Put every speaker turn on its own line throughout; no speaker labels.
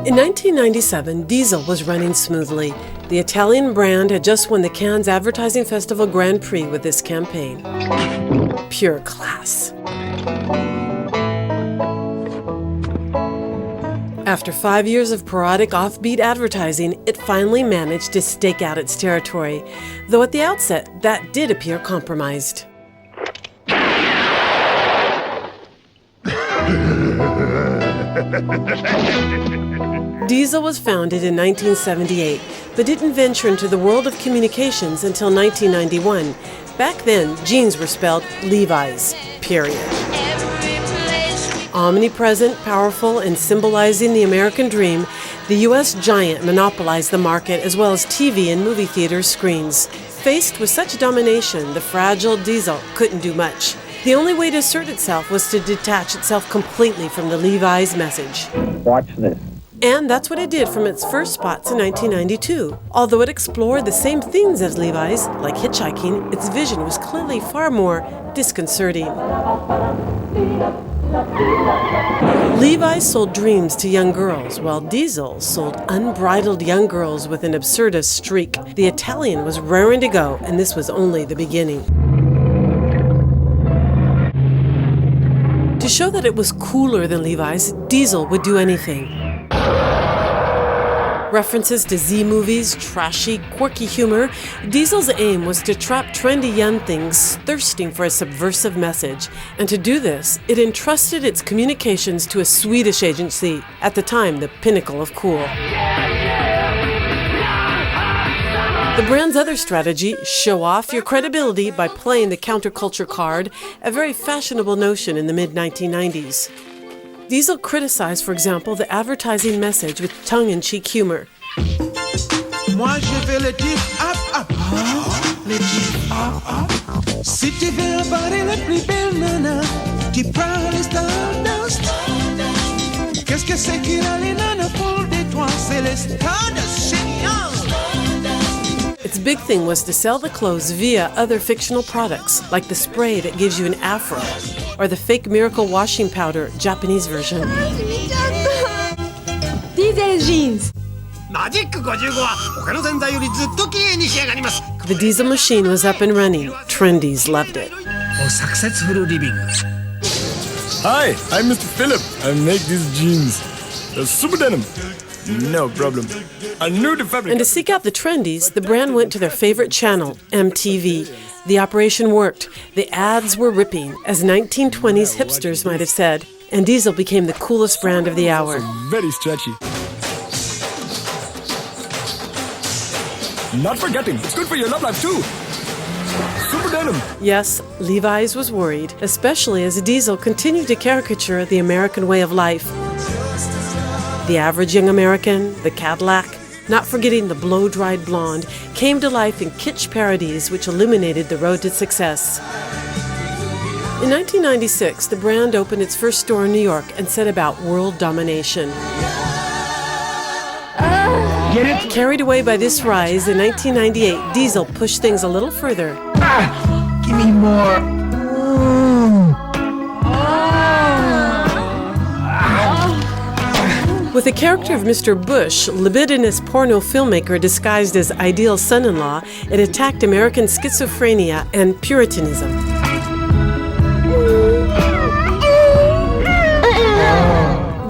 In 1997, Diesel was running smoothly. The Italian brand had just won the Cannes Advertising Festival Grand Prix with this campaign. Pure class. After 5 years of parodic offbeat advertising, it finally managed to stake out its territory, though at the outset, that did appear compromised. Diesel was founded in 1978, but didn't venture into the world of communications until 1991. Back then, jeans were spelled Levi's, period. Omnipresent, powerful, and symbolizing the American dream, the U.S. giant monopolized the market as well as TV and movie theater screens. Faced with such domination, the fragile Diesel couldn't do much. The only way to assert itself was to detach itself completely from the Levi's message.
Watch this.
And that's what it did from its first spots in 1992. Although it explored the same themes as Levi's, like hitchhiking, its vision was clearly far more disconcerting. Levi's sold dreams to young girls, while Diesel sold unbridled young girls with an absurdist streak. The Italian was raring to go, and this was only the beginning. To show that it was cooler than Levi's, Diesel would do anything. References to Z-movies, trashy, quirky humor, Diesel's aim was to trap trendy young things thirsting for a subversive message. And to do this, it entrusted its communications to a Swedish agency, at the time the pinnacle of cool. The brand's other strategy, show off your credibility by playing the counterculture card, a very fashionable notion in the mid-1990s. Diesel criticized, for example, the advertising message with tongue-in-cheek humor.
Moi je fais le type up. Le type up. Si tu veux parler la plus belle nana, tu prends les stardust. Qu'est-ce que c'est qu'il a les nanas pour de toi? C'est les stardust, génial.
Its big thing was to sell the clothes via other fictional products, like the spray that gives you an afro, or the fake miracle washing powder, Japanese version.
Diesel jeans.
The Diesel machine was up and running. Trendies loved it.
Successful living.
Hi, I'm Mr. Philip. I make these jeans. Super denim. No problem. I knew the fabric.
And to seek out the trendies, the brand went to their favorite channel, MTV. The operation worked. The ads were ripping, as 1920s hipsters might have said. And Diesel became the coolest brand of the hour.
Very stretchy. Not forgetting, it's good for your love life too. Super denim.
Yes, Levi's was worried, especially as Diesel continued to caricature the American way of life. The average young American, the Cadillac, not forgetting the blow-dried blonde, came to life in kitsch parodies which illuminated the road to success. In 1996, the brand opened its first store in New York and set about world domination. Carried away by this rise, in 1998, Diesel pushed things a little further.
Give me more.
With the character of Mr. Bush, libidinous porno filmmaker disguised as ideal son-in-law, it attacked American schizophrenia and Puritanism.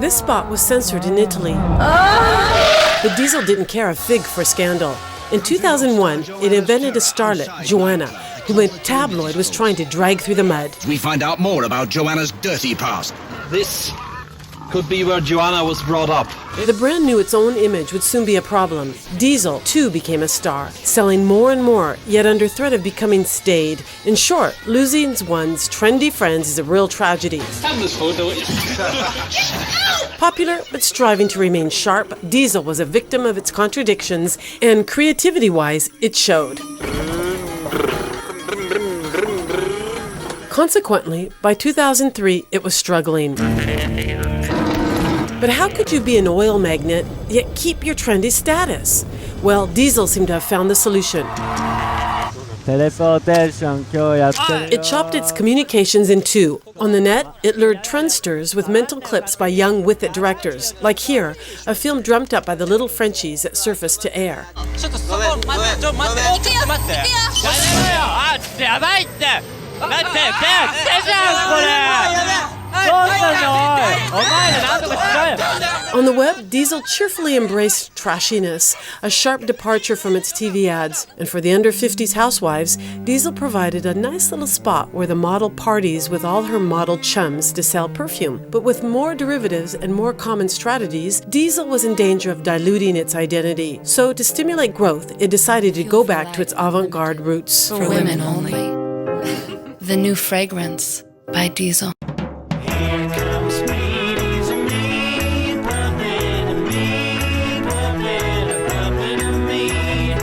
This spot was censored in Italy. But Diesel didn't care a fig for scandal. In 2001, it invented a starlet, Joanna, whom a tabloid was trying to drag through the mud.
We find out more about Joanna's dirty past.
This could be where Joanna was brought up.
The brand knew its own image would soon be a problem. Diesel, too, became a star, selling more and more, yet under threat of becoming staid. In short, losing one's trendy friends is a real tragedy. Popular, but striving to remain sharp, Diesel was a victim of its contradictions, and creativity-wise, it showed. Consequently, by 2003, it was struggling. But how could you be an oil magnet, yet keep your trendy status? Well, Diesel seemed to have found the solution. It chopped its communications in two. On the net, it lured trendsters with mental clips by young with-it directors, like here, a film dreamt up by the little Frenchies that surfaced to air. On the web, Diesel cheerfully embraced trashiness, a sharp departure from its TV ads. And for the under-50s housewives, Diesel provided a nice little spot where the model parties with all her model chums to sell perfume. But with more derivatives and more common strategies, Diesel was in danger of diluting its identity. So to stimulate growth, it decided to go back to its avant-garde roots.
For women only. The new fragrance by Diesel.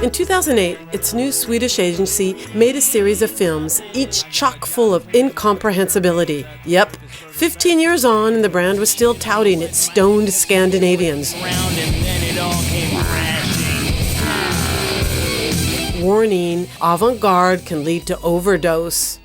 In 2008, its new Swedish agency made a series of films, each chock full of incomprehensibility. Yep, 15 years on and the brand was still touting its stoned Scandinavians. Warning, avant-garde can lead to overdose.